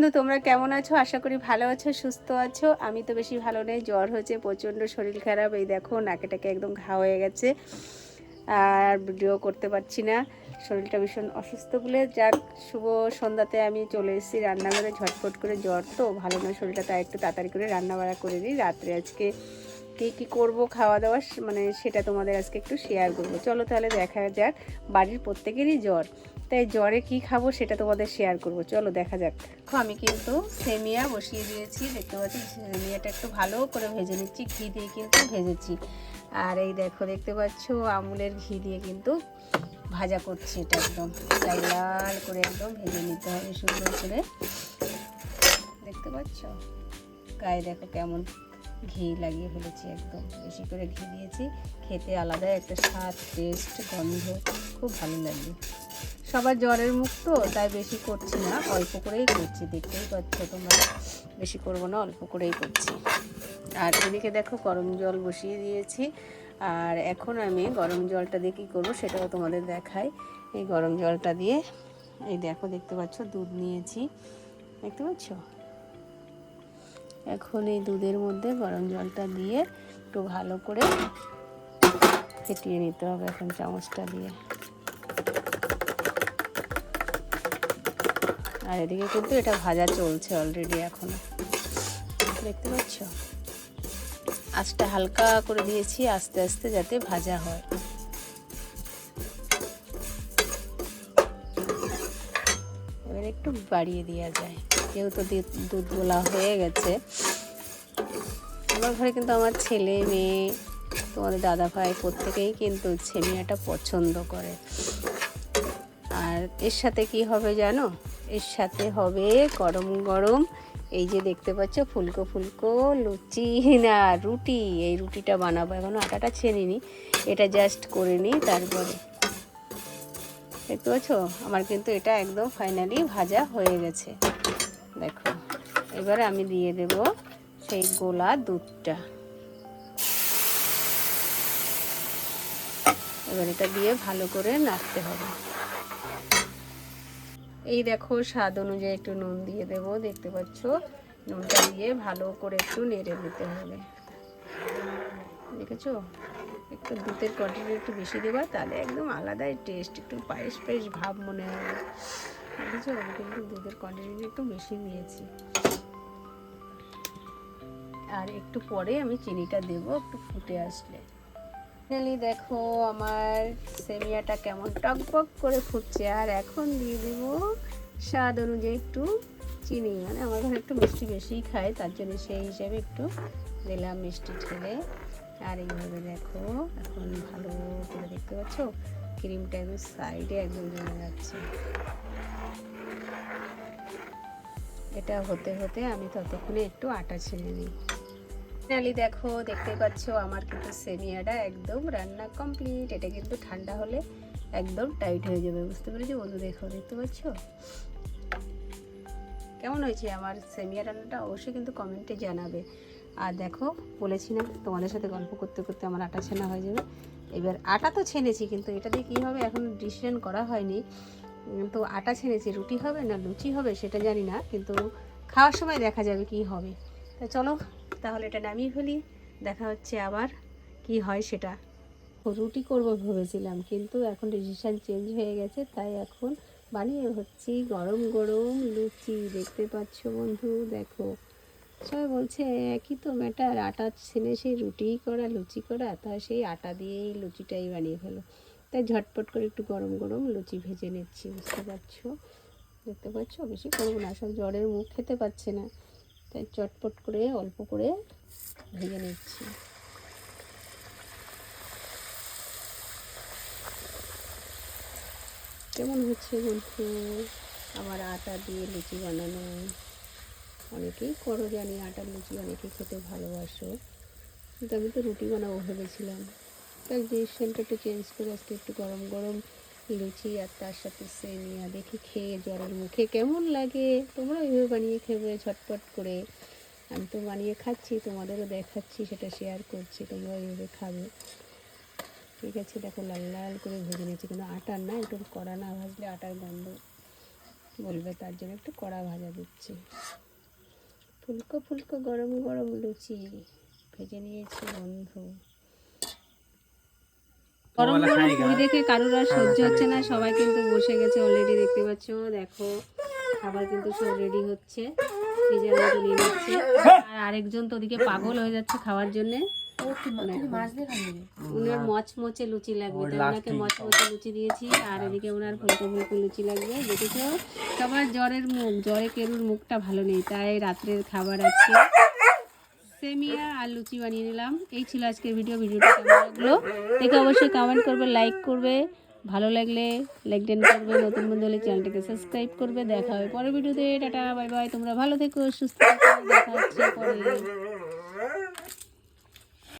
বন্ধু তোমরা কেমন আছো? আশা করি ভালো আছো, সুস্থ আছো। আমি তো বেশি ভালো নেই, জ্বর হয়েছে, প্রচণ্ড শরীর খারাপ। এই দেখো নাকেটাকে একদম ঘা হয়ে গেছে, আর ভিডিও করতে পারছি না, শরীরটা ভীষণ অসুস্থ বলে। যাক, শুভ সন্ধ্যাতে আমি চলে এসেছি রান্নাঘরে, ঝটফট করে, জ্বর তো ভালো নয় শরীরটা, তাই একটু তাড়াতাড়ি করে রান্না বাড়া করে দিই। রাত্রে আজকে কী করবো খাওয়া দাওয়া, মানে সেটা তোমাদের আজকে একটু শেয়ার করবো। চলো তাহলে দেখা যাক। বাড়ির প্রত্যেকেরই জ্বর, তাই জ্বরে কি খাবো সেটা তোমাদের শেয়ার করব। চলো দেখা যাক। আমি কিন্তু সেমিয়া বসিয়ে দিয়েছি, দেখতে পাচ্ছি সেমিয়াটা একটু ভালো করে ভেজে নিচ্ছি, ঘি দিয়ে কিন্তু ভেজেছি। আর এই দেখো, দেখতে পাচ্ছ আমুলের ঘি দিয়ে কিন্তু ভাজা করছি। এটা একদম লাল লাল করে একদম ভেজে নিতে হবে সুন্দর করে, দেখতে পাচ্ছ। গায়ে দেখো কেমন ঘি লাগিয়ে ফেলেছি, একদম বেশি করে ঘি দিয়েছি। খেতে আলাদা একটা স্বাদ, টেস্ট, গন্ধ খুব ভালো লাগবে। সবার জ্বরের মুখ তো, তাই বেশি করছি না, অল্প করেই করছি, দেখতেই পাচ্ছ তোমরা। বেশি করবো না, অল্প করেই করছি। আর এদিকে দেখো গরম জল বসিয়ে দিয়েছি। আর এখন আমি গরম জলটা দিয়ে কী করবো সেটাও তোমাদের দেখাই। এই গরম জলটা দিয়ে, এই দেখো দেখতে পাচ্ছ দুধ নিয়েছি, দেখতে পাচ্ছ। এখন এই দুধের মধ্যে গরম জলটা দিয়ে একটু ভালো করে ফেটিয়ে নিতে হবে এখন চামচটা দিয়ে। আর এদিকে কিন্তু এটা ভাজা চলছে অলরেডি এখনো, দেখতে পাচ্ছ। আঁচটা হালকা করে দিয়েছি আস্তে আস্তে, যাতে ভাজা হয়। এবার একটু বাড়িয়ে দেওয়া যায়, যেহেতু দুধ গোলা হয়ে গেছে। আমার ঘরে কিন্তু আমার ছেলে মেয়ে, তোমাদের দাদা ভাই প্রত্যেকেই কিন্তু সেমিয়াটা পছন্দ করে। আর এর সাথে কি হবে জানো? এর সাথে হবে গরম গরম, এই যে দেখতে পাচ্ছ ফুলকো ফুলকো লুচি না রুটি। এই রুটিটা বানাবো, এখনো আটাটা ছেনিনি, এটা জাস্ট করে নিই তারপরে। দেখতে পাচ্ছ আমার কিন্তু এটা একদম ফাইনালি ভাজা হয়ে গেছে, দেখো। এবার আমি দিয়ে দেব সেই গোলা দুধটা। এবার এটা দিয়ে ভালো করে নাড়তে হবে। এই দেখো স্বাদ অনুযায়ী একটু নুন দিয়ে দেব, দেখতে পাচ্ছ। নুনটা দিয়ে ভালো করে একটু নেড়ে নিতে হবে, দেখেছো। একটু দুধের কোয়ান্টিটি একটু বেশি দেবা, তাহলে একদম আলাদাই টেস্ট, একটু পায়েস পায়েস ভাব মনে হবে, বুঝেছো। আমি কিন্তু দুধের কোয়ান্টিটি একটু বেশি দিয়েছি। আর একটু পরে আমি চিনিটা দেব, একটু ফুটে আসলে। ফাইনালি দেখো আমার সেমিয়াটা কেমন টকবক করে ফুটছে। আর এখন দিয়ে দেব স্বাদ অনুযায়ী একটু চিনি, মানে আমার ঘরে একটু মিষ্টি বেশিই খায়, তার জন্য সেই হিসাবে একটু দিলাম মিষ্টি ঢেলে। আর এইভাবে দেখো এখন ভালো করে, দেখতে পাচ্ছ ক্রিমটা একদম সাইডে একদম জমে যাচ্ছে। এটা হতে হতে আমি ততক্ষণে একটু আটা ছেড়ে নিই। ফাইনালি দেখো, দেখতে পাচ্ছ আমার কিন্তু সেমিয়াটা একদম রান্না কমপ্লিট। এটা কিন্তু ঠান্ডা হলে একদম টাইট হয়ে যাবে, বুঝতে পেরেছি বন্ধু। দেখো, দেখতে পাচ্ছ কেমন হয়েছে আমার সেমিয়া রান্নাটা, অবশ্যই কিন্তু কমেন্টে জানাবে। আর দেখো, বলেছি না তোমাদের সাথে গল্প করতে করতে আমার আটা ছেনা হয়ে যাবে। এবার আটা তো ছেনেছি, কিন্তু এটা দিয়ে কী হবে এখন ডিসিশন করা হয়নি। তো আটা ছেনেছি, রুটি হবে না লুচি হবে সেটা জানি না, কিন্তু খাওয়ার সময় দেখা যাবে কি হবে। তা চলো তাহলে এটা নামিয়ে ফেলি, দেখা হচ্ছে আবার কি হয় সেটা। রুটি করব ভেবেছিলাম, কিন্তু এখন ডিসিশান চেঞ্জ হয়ে গেছে, তাই এখন বানিয়ে হচ্ছি গরম গরম লুচি। দেখতে পাচ্ছ বন্ধু, দেখো সবাই বলছে একই তো ম্যাটার, আটা ছেনে সেই রুটিই করা লুচি করা, তা সেই আটা দিয়েই লুচিটাই বানিয়ে ফেলো। তাই ঝটপট করে একটু গরম গরম লুচি ভেজে নিচ্ছি, বুঝতে পারছো। দেখতে পাচ্ছ বেশি করবো না, সব জ্বরের মুখ খেতে পাচ্ছে না, তাই চটপট করে অল্প করে ভেজে নিচ্ছি। কেমন হচ্ছে বন্ধু আমার আটা দিয়ে লুচি বানানো? অনেকেই করো জানি, আটার লুচি অনেকেই খেতে ভালোবাসো, কিন্তু আমি তো রুটি বানাবো ভেবেছিলাম। তাই ডিসিশনটা একটু চেঞ্জ করে আজকে একটু গরম গরম লুচি আর তার সাথে সেমিয়া, দেখি খেয়ে জ্বরের মুখে কেমন লাগে। তোমরা এইভাবে বানিয়ে খেবে ঝটপট করে। আমি তো বানিয়ে খাচ্ছি, তোমাদেরও দেখাচ্ছি, সেটা শেয়ার করছি, তোমরা এইভাবে খাবে। ঠিক আছে, দেখো লাল লাল করে ভেজে নিয়েছি, কিন্তু আটার না, একটু কড়া না ভাজলে আটার গন্ধ বলবে, তার জন্য একটু কড়া ভাজা দিচ্ছি। ফুলকো ফুলকো গরম গরম লুচি ভেজে নিয়েছি বন্ধু। গরম গরম পুরি দেখে কারোর আর সহ্য হচ্ছে না, সবাই কিন্তু বসে গেছে অলরেডি, দেখতে পাচ্ছ। দেখো খাবার কিন্তু সব রেডি হচ্ছে, নিজের মতো নিয়ে নিচ্ছে। আর আরেকজন তো ওদিকে পাগল হয়ে যাচ্ছে খাওয়ার জন্য। ওনার মচমচে লুচি লাগবে, তাই ওনাকে মচমচে লুচি দিয়েছি। আর এদিকে ওনার ফুলকো ফুলকো লুচি লাগবে। দেখেছো সবার জ্বরের মুখ, জ্বরে কেরুর মুখটা ভালো নেই, তাই রাত্রের খাবার আছে সেমিয়া আর লুচি বানিয়ে নিলাম। এই ছিল আজকের ভিডিওটা কেমন লাগলো দেখে অবশ্যই কমেন্ট করবে, লাইক করবে, ভালো লাগলে লাইক দেন করবে, নতুন বন্ধু হলে চ্যানেলটাকে সাবস্ক্রাইব করবে। দেখা হবে পরের ভিডিওতে। টাটা বাই বাই, তোমরা ভালো থেকো, সুস্থ থেকো, দেখা হচ্ছে পরে।